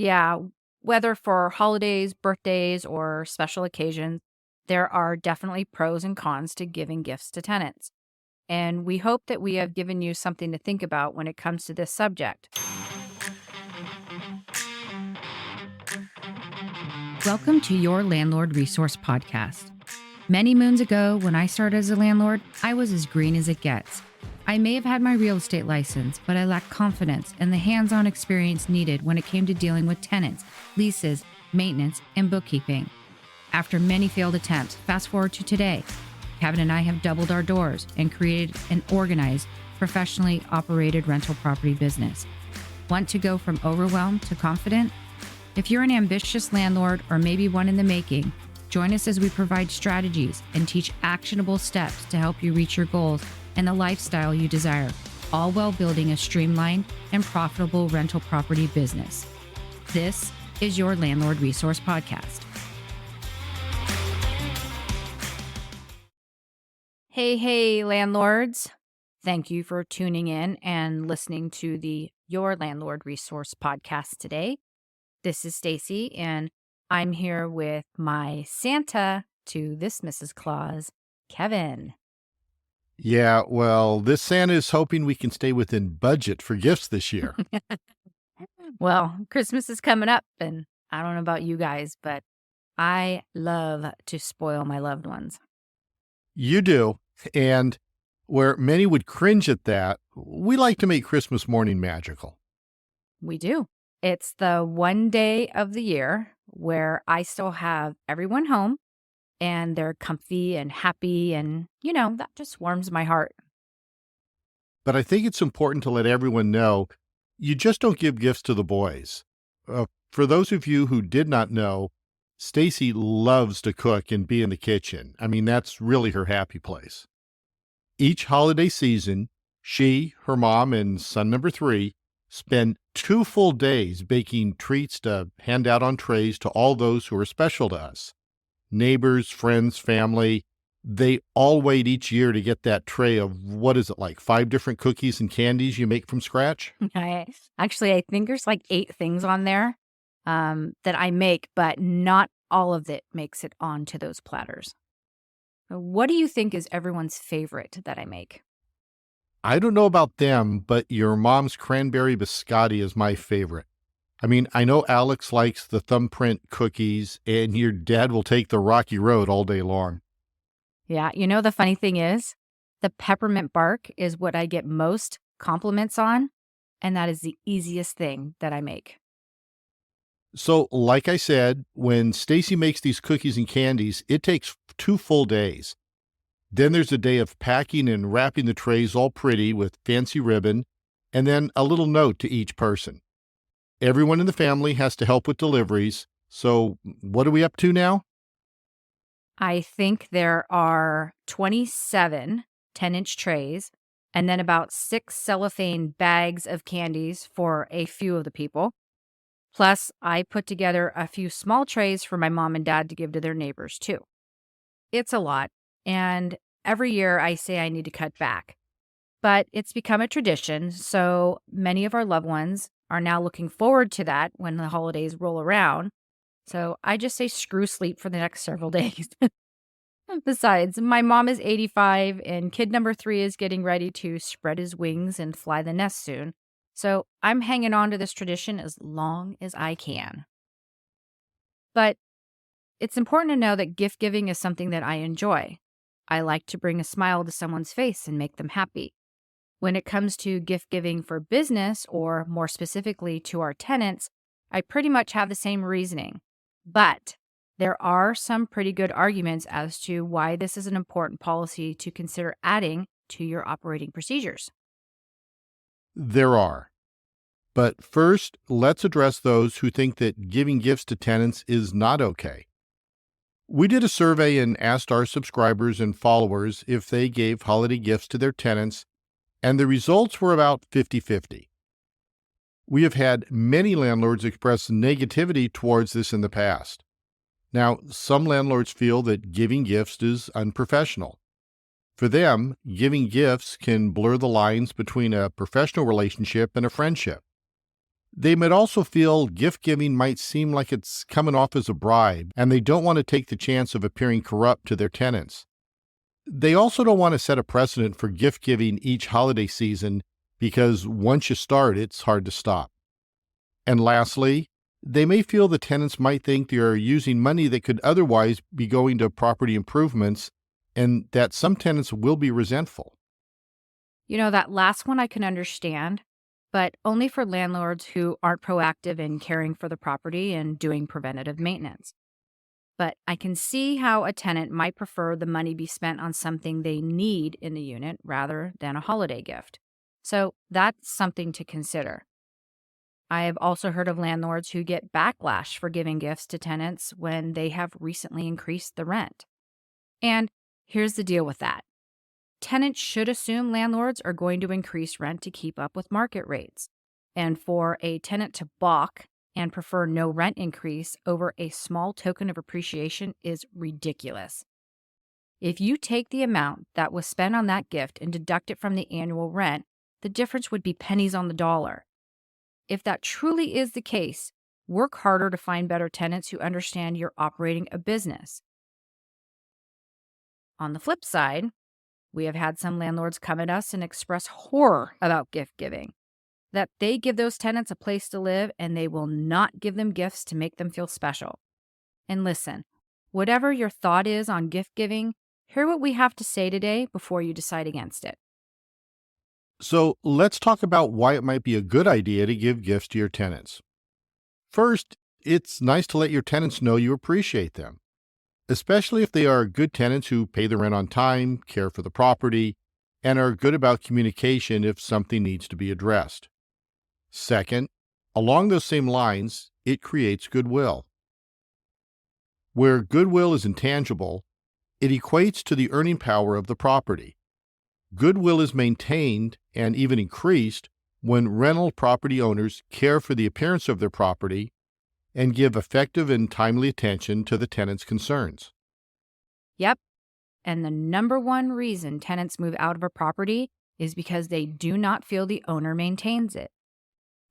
Yeah, whether for holidays, birthdays, or special occasions, there are definitely pros and cons to giving gifts to tenants. And we hope that we have given you something to think about when it comes to this subject. Welcome to Your Landlord Resource Podcast. Many moons ago, when I started as a landlord, I was as green as it gets. I may have had my real estate license, but I lacked confidence and the hands-on experience needed when it came to dealing with tenants, leases, maintenance, and bookkeeping. After many failed attempts, fast forward to today, Kevin and I have doubled our doors and created an organized, professionally operated rental property business. Want to go from overwhelmed to confident? If you're an ambitious landlord or maybe one in the making, join us as we provide strategies and teach actionable steps to help you reach your goals and the lifestyle you desire, all while building a streamlined and profitable rental property business. This is Your Landlord Resource Podcast. Hey, landlords. Thank you for tuning in and listening to the Your Landlord Resource Podcast today. This is Stacie, and I'm here with my Santa to this Mrs. Claus, Kevin. Yeah, well, this Santa is hoping we can stay within budget for gifts this year. Well, Christmas is coming up, and I don't know about you guys, but I love to spoil my loved ones. You do, and where many would cringe at that, we like to make Christmas morning magical. We do. It's the one day of the year where I still have everyone home and they're comfy and happy, and, that just warms my heart. But I think it's important to let everyone know you just don't give gifts to the boys. For those of you who did not know, Stacie loves to cook and be in the kitchen. I mean, that's really her happy place. Each holiday season, she, her mom, and son number 3 spend 2 full days baking treats to hand out on trays to all those who are special to us. Neighbors, friends, family, they all wait each year to get that tray of, what is it, like 5 different cookies and candies you make from scratch? I think there's like 8 things on there that I make, but not all of it makes it onto those platters. What do you think is everyone's favorite that I make? I don't know about them, but your mom's cranberry biscotti is my favorite. I mean, I know Alex likes the thumbprint cookies, and your dad will take the rocky road all day long. Yeah, the funny thing is, the peppermint bark is what I get most compliments on, and that is the easiest thing that I make. So, like I said, when Stacie makes these cookies and candies, it takes 2 full days. Then there's a day of packing and wrapping the trays all pretty with fancy ribbon, and then a little note to each person. Everyone in the family has to help with deliveries. So what are we up to now? I think there are 27 10-inch trays and then about 6 cellophane bags of candies for a few of the people. Plus, I put together a few small trays for my mom and dad to give to their neighbors too. It's a lot, and every year I say I need to cut back. But it's become a tradition, so many of our loved ones are now looking forward to that when the holidays roll around. So I just say screw sleep for the next several days. Besides, my mom is 85 and kid number 3 is getting ready to spread his wings and fly the nest soon. So I'm hanging on to this tradition as long as I can. But it's important to know that gift giving is something that I enjoy. I like to bring a smile to someone's face and make them happy. When it comes to gift giving for business, or more specifically to our tenants, I pretty much have the same reasoning. But there are some pretty good arguments as to why this is an important policy to consider adding to your operating procedures. There are. But first, let's address those who think that giving gifts to tenants is not okay. We did a survey and asked our subscribers and followers if they gave holiday gifts to their tenants, and the results were about 50-50. We have had many landlords express negativity towards this in the past. Now, some landlords feel that giving gifts is unprofessional. For them, giving gifts can blur the lines between a professional relationship and a friendship. They might also feel gift giving might seem like it's coming off as a bribe, and they don't want to take the chance of appearing corrupt to their tenants. They also don't want to set a precedent for gift giving each holiday season because once you start, it's hard to stop. And lastly, they may feel the tenants might think they are using money that could otherwise be going to property improvements and that some tenants will be resentful. That last one I can understand, but only for landlords who aren't proactive in caring for the property and doing preventative maintenance. But I can see how a tenant might prefer the money be spent on something they need in the unit rather than a holiday gift. So that's something to consider. I have also heard of landlords who get backlash for giving gifts to tenants when they have recently increased the rent. And here's the deal with that. Tenants should assume landlords are going to increase rent to keep up with market rates. And for a tenant to balk and prefer no rent increase over a small token of appreciation is ridiculous. If you take the amount that was spent on that gift and deduct it from the annual rent, the difference would be pennies on the dollar. If that truly is the case, work harder to find better tenants who understand you're operating a business. On the flip side, we have had some landlords come at us and express horror about gift giving, that they give those tenants a place to live and they will not give them gifts to make them feel special. And listen, whatever your thought is on gift giving, hear what we have to say today before you decide against it. So let's talk about why it might be a good idea to give gifts to your tenants. First, it's nice to let your tenants know you appreciate them, especially if they are good tenants who pay the rent on time, care for the property, and are good about communication if something needs to be addressed. Second, along those same lines, it creates goodwill. Where goodwill is intangible, it equates to the earning power of the property. Goodwill is maintained and even increased when rental property owners care for the appearance of their property and give effective and timely attention to the tenant's concerns. Yep. And the number one reason tenants move out of a property is because they do not feel the owner maintains it.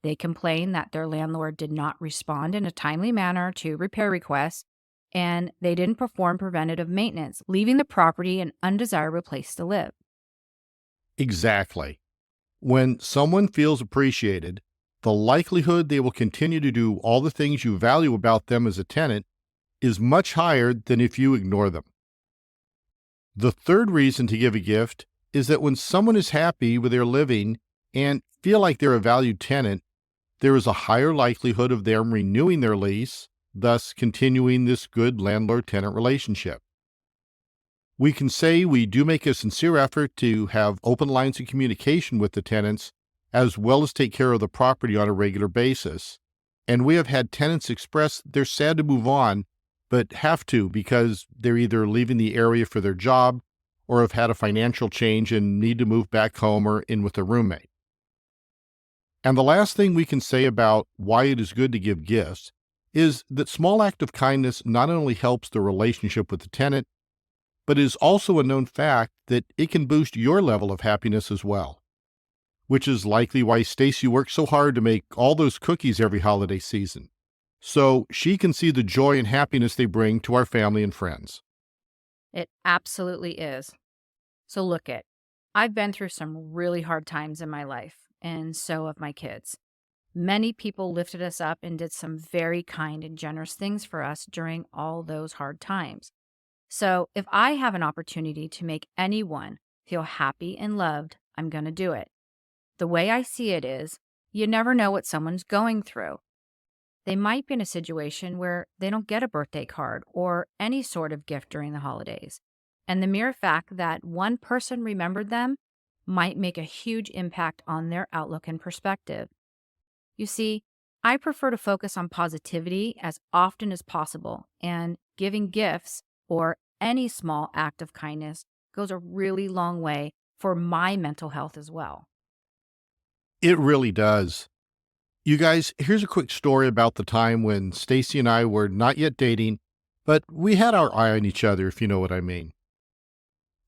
They complain that their landlord did not respond in a timely manner to repair requests, and they didn't perform preventative maintenance, leaving the property an undesirable place to live. Exactly. When someone feels appreciated, the likelihood they will continue to do all the things you value about them as a tenant is much higher than if you ignore them. The third reason to give a gift is that when someone is happy with their living and feel like they're a valued tenant, there is a higher likelihood of them renewing their lease, thus continuing this good landlord-tenant relationship. We can say we do make a sincere effort to have open lines of communication with the tenants, as well as take care of the property on a regular basis. And we have had tenants express they're sad to move on, but have to because they're either leaving the area for their job or have had a financial change and need to move back home or in with a roommate. And the last thing we can say about why it is good to give gifts is that small act of kindness not only helps the relationship with the tenant, but is also a known fact that it can boost your level of happiness as well, which is likely why Stacie works so hard to make all those cookies every holiday season, so she can see the joy and happiness they bring to our family and friends. It absolutely is. So look it, I've been through some really hard times in my life, and so have my kids. Many people lifted us up and did some very kind and generous things for us during all those hard times. So if I have an opportunity to make anyone feel happy and loved, I'm going to do it. The way I see it is, you never know what someone's going through. They might be in a situation where they don't get a birthday card or any sort of gift during the holidays. And the mere fact that one person remembered them might make a huge impact on their outlook and perspective. You see, I prefer to focus on positivity as often as possible, and giving gifts or any small act of kindness goes a really long way for my mental health as well. It really does. You guys, here's a quick story about the time when Stacie and I were not yet dating, but we had our eye on each other, if you know what I mean.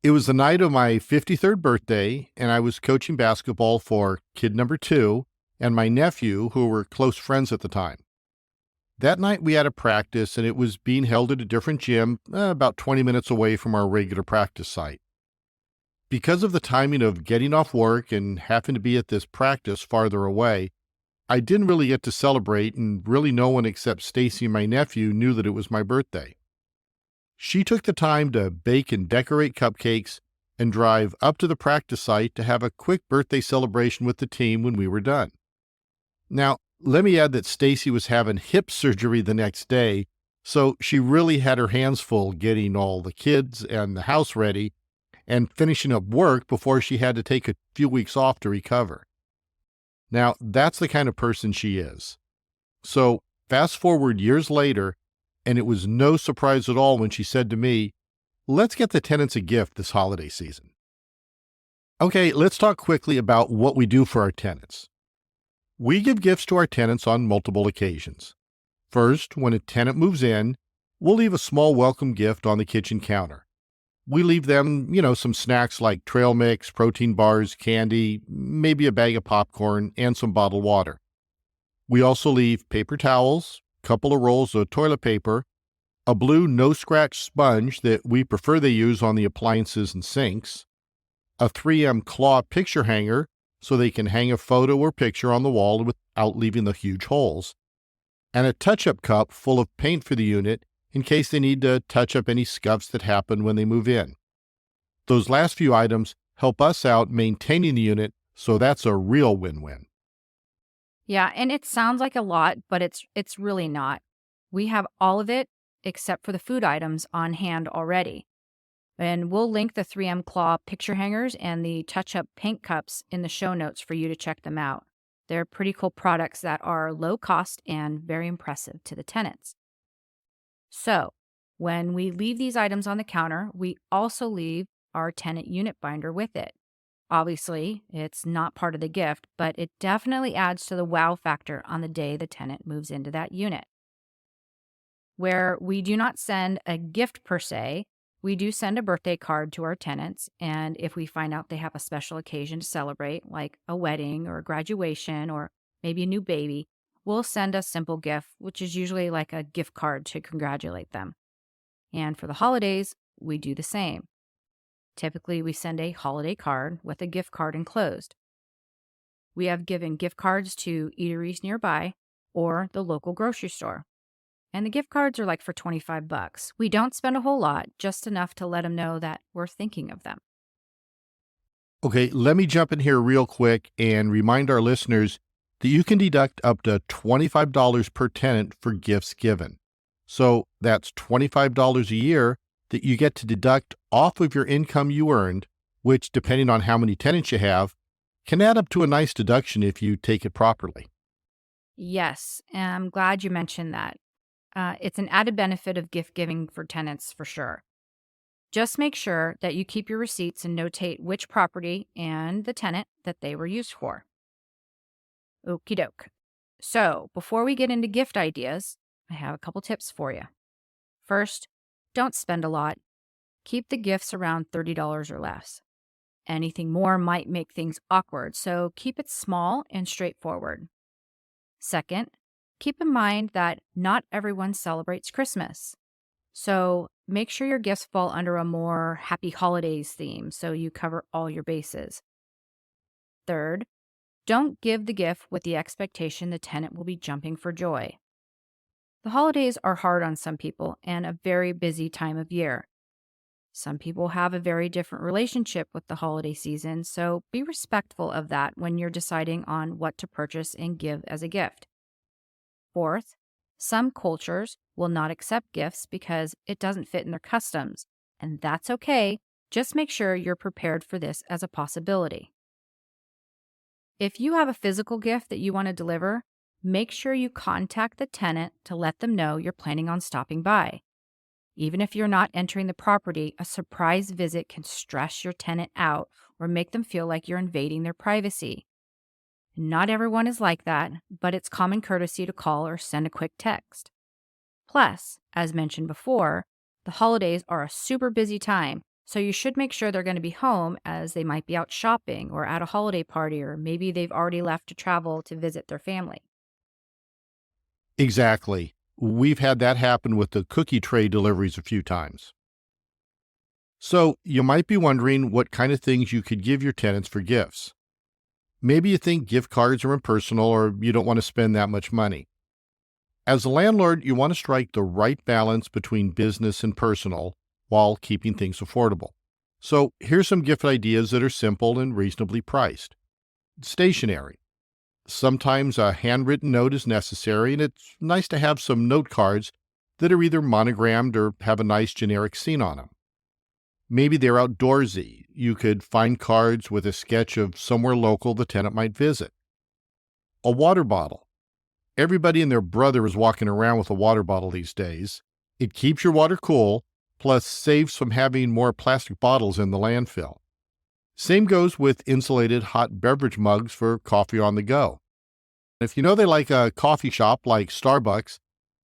It was the night of my 53rd birthday, and I was coaching basketball for kid number 2, and my nephew, who were close friends at the time. That night we had a practice, and it was being held at a different gym about 20 minutes away from our regular practice site. Because of the timing of getting off work and having to be at this practice farther away, I didn't really get to celebrate, and really no one except Stacie and my nephew knew that it was my birthday. She took the time to bake and decorate cupcakes and drive up to the practice site to have a quick birthday celebration with the team when we were done. Now, let me add that Stacie was having hip surgery the next day, so she really had her hands full getting all the kids and the house ready and finishing up work before she had to take a few weeks off to recover. Now, that's the kind of person she is. So, fast forward years later, and it was no surprise at all when she said to me, "Let's get the tenants a gift this holiday season." Okay, let's talk quickly about what we do for our tenants. We give gifts to our tenants on multiple occasions. First, when a tenant moves in, we'll leave a small welcome gift on the kitchen counter. We leave them, some snacks like trail mix, protein bars, candy, maybe a bag of popcorn, and some bottled water. We also leave paper towels, a couple of rolls of toilet paper, a blue no-scratch sponge that we prefer they use on the appliances and sinks, a 3M claw picture hanger so they can hang a photo or picture on the wall without leaving the huge holes, and a touch-up cup full of paint for the unit in case they need to touch up any scuffs that happen when they move in. Those last few items help us out maintaining the unit, so that's a real win-win. Yeah, and it sounds like a lot, but it's really not. We have all of it except for the food items on hand already. And we'll link the 3M Claw picture hangers and the touch-up paint cups in the show notes for you to check them out. They're pretty cool products that are low cost and very impressive to the tenants. So, when we leave these items on the counter, we also leave our tenant unit binder with it. Obviously, it's not part of the gift, but it definitely adds to the wow factor on the day the tenant moves into that unit. Where we do not send a gift per se, we do send a birthday card to our tenants, and if we find out they have a special occasion to celebrate, like a wedding or a graduation or maybe a new baby, we'll send a simple gift, which is usually like a gift card to congratulate them. And for the holidays, we do the same. Typically, we send a holiday card with a gift card enclosed. We have given gift cards to eateries nearby or the local grocery store. And the gift cards are like for $25. We don't spend a whole lot, just enough to let them know that we're thinking of them. Okay, let me jump in here real quick and remind our listeners that you can deduct up to $25 per tenant for gifts given. So that's $25 a year that you get to deduct off of your income you earned, which, depending on how many tenants you have, can add up to a nice deduction if you take it properly. Yes, and I'm glad you mentioned that. It's an added benefit of gift giving for tenants for sure. Just make sure that you keep your receipts and notate which property and the tenant that they were used for. Okie doke. So, before we get into gift ideas, I have a couple tips for you. First, don't spend a lot. Keep the gifts around $30 or less. Anything more might make things awkward, so keep it small and straightforward. Second, keep in mind that not everyone celebrates Christmas. So make sure your gifts fall under a more happy holidays theme so you cover all your bases. Third, don't give the gift with the expectation the tenant will be jumping for joy. The holidays are hard on some people and a very busy time of year. Some people have a very different relationship with the holiday season, so be respectful of that when you're deciding on what to purchase and give as a gift. Fourth, some cultures will not accept gifts because it doesn't fit in their customs, and that's okay. Just make sure you're prepared for this as a possibility. If you have a physical gift that you want to deliver, make sure you contact the tenant to let them know you're planning on stopping by. Even if you're not entering the property, a surprise visit can stress your tenant out or make them feel like you're invading their privacy. Not everyone is like that, but it's common courtesy to call or send a quick text. Plus, as mentioned before, the holidays are a super busy time, So you should make sure they're going to be home, as they might be out shopping or at a holiday party, or maybe they've already left to travel to visit their family. Exactly. We've had that happen with the cookie tray deliveries a few times. So you might be wondering what kind of things you could give your tenants for gifts. Maybe you think gift cards are impersonal or you don't want to spend that much money. As a landlord, you want to strike the right balance between business and personal while keeping things affordable. So here's some gift ideas that are simple and reasonably priced. Stationery. Sometimes a handwritten note is necessary, and it's nice to have some note cards that are either monogrammed or have a nice generic scene on them. Maybe they're outdoorsy. You could find cards with a sketch of somewhere local the tenant might visit. A water bottle. Everybody and their brother is walking around with a water bottle these days. It keeps your water cool, plus saves from having more plastic bottles in the landfill. Same goes with insulated hot beverage mugs for coffee on the go. If you know they like a coffee shop like Starbucks,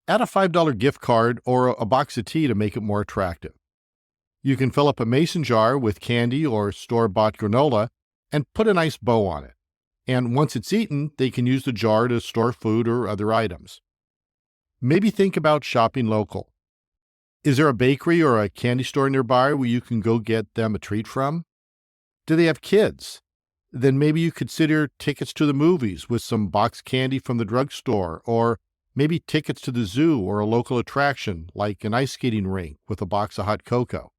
add a $5 gift card or a box of tea to make it more attractive. You can fill up a mason jar with candy or store-bought granola and put a nice bow on it. And once it's eaten, they can use the jar to store food or other items. Maybe think about shopping local. Is there a bakery or a candy store nearby where you can go get them a treat from? Do they have kids? Then maybe you consider tickets to the movies with some boxed candy from the drugstore, or maybe tickets to the zoo or a local attraction like an ice skating rink with a box of hot cocoa.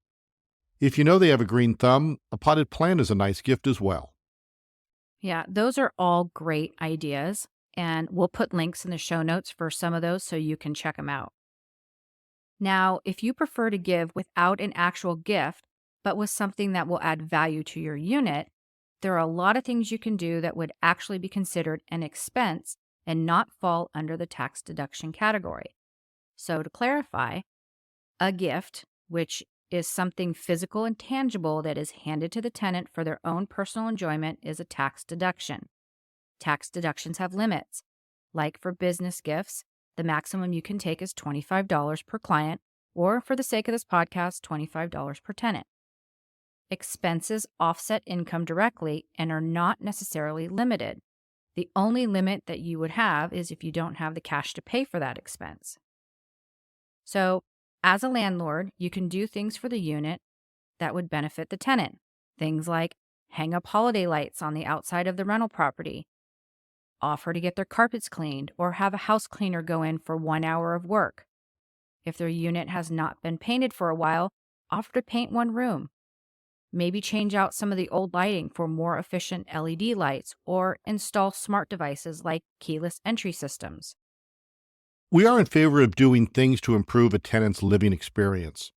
If you know they have a green thumb, a potted plant is a nice gift as well. Yeah, those are all great ideas. And we'll put links in the show notes for some of those so you can check them out. Now, if you prefer to give without an actual gift, but with something that will add value to your unit, there are a lot of things you can do that would actually be considered an expense and not fall under the tax deduction category. So, to clarify, a gift, which is something physical and tangible that is handed to the tenant for their own personal enjoyment, is a tax deduction. Tax deductions have limits. Like for business gifts, the maximum you can take is $25 per client, or for the sake of this podcast, $25 per tenant. Expenses offset income directly and are not necessarily limited. The only limit that you would have is if you don't have the cash to pay for that expense. So, as a landlord, you can do things for the unit that would benefit the tenant. Things like hang up holiday lights on the outside of the rental property, offer to get their carpets cleaned, or have a house cleaner go in for 1 hour of work. If their unit has not been painted for a while, offer to paint one room. Maybe change out some of the old lighting for more efficient LED lights, or install smart devices like keyless entry systems. We are in favor of doing things to improve a tenant's living experience.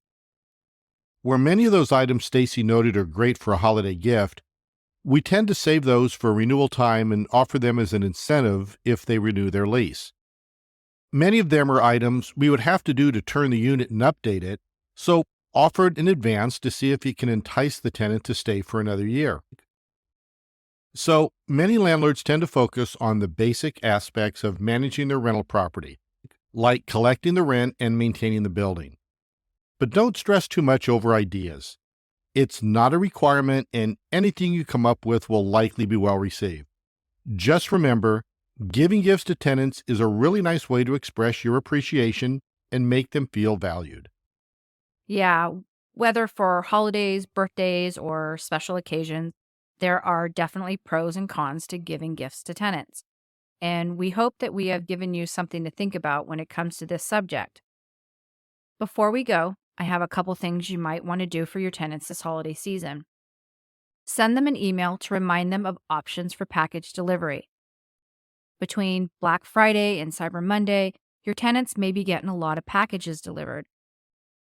Where many of those items Stacie noted are great for a holiday gift, we tend to save those for renewal time and offer them as an incentive if they renew their lease. Many of them are items we would have to do to turn the unit and update it, so offer it in advance to see if you can entice the tenant to stay for another year. So many landlords tend to focus on the basic aspects of managing their rental property, like collecting the rent and maintaining the building. But don't stress too much over ideas. It's not a requirement, and anything you come up with will likely be well received. Just remember, giving gifts to tenants is a really nice way to express your appreciation and make them feel valued. Yeah, whether for holidays, birthdays, or special occasions, there are definitely pros and cons to giving gifts to tenants. And we hope that we have given you something to think about when it comes to this subject. Before we go, I have a couple things you might want to do for your tenants this holiday season. Send them an email to remind them of options for package delivery. Between Black Friday and Cyber Monday, your tenants may be getting a lot of packages delivered.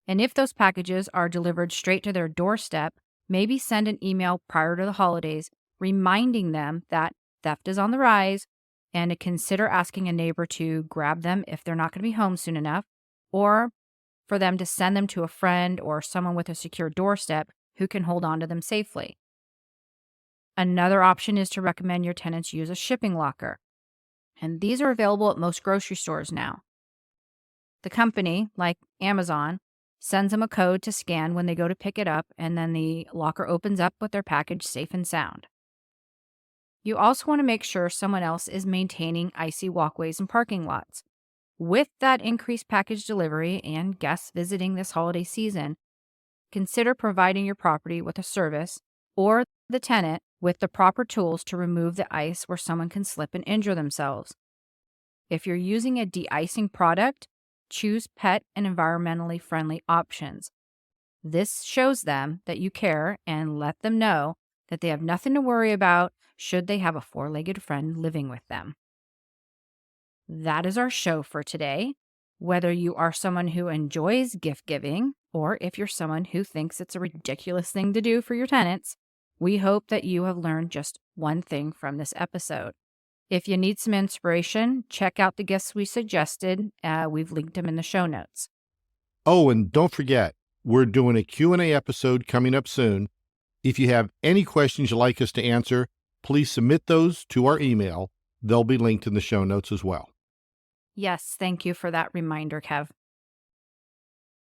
And if those packages are delivered straight to their doorstep, maybe send an email prior to the holidays reminding them that theft is on the rise and to consider asking a neighbor to grab them if they're not going to be home soon enough, or for them to send them to a friend or someone with a secure doorstep who can hold on to them safely. Another option is to recommend your tenants use a shipping locker, and these are available at most grocery stores now. The company, like Amazon, sends them a code to scan when they go to pick it up, and then the locker opens up with their package safe and sound. You also want to make sure someone else is maintaining icy walkways and parking lots. With that increased package delivery and guests visiting this holiday season, consider providing your property with a service or the tenant with the proper tools to remove the ice where someone can slip and injure themselves. If you're using a de-icing product, choose pet and environmentally friendly options. This shows them that you care and let them know that they have nothing to worry about should they have a four-legged friend living with them. That is our show for today. Whether you are someone who enjoys gift giving or if you're someone who thinks it's a ridiculous thing to do for your tenants, we hope that you have learned just one thing from this episode. If you need some inspiration, check out the gifts we suggested. We've linked them in the show notes. Oh, and don't forget, we're doing a Q&A episode coming up soon. If you have any questions you'd like us to answer, please submit those to our email. They'll be linked in the show notes as well. Yes, thank you for that reminder, Kev.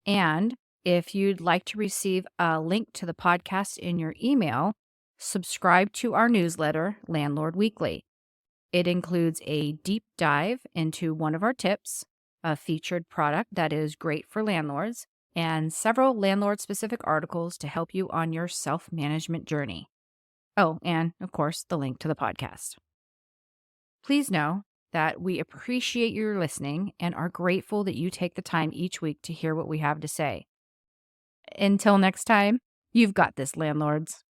And if you'd like to receive a link to the podcast in your email, subscribe to our newsletter, Landlord Weekly. It includes a deep dive into one of our tips, a featured product that is great for landlords, and several landlord-specific articles to help you on your self-management journey. Oh, and of course, the link to the podcast. Please know that we appreciate your listening and are grateful that you take the time each week to hear what we have to say. Until next time, you've got this, landlords.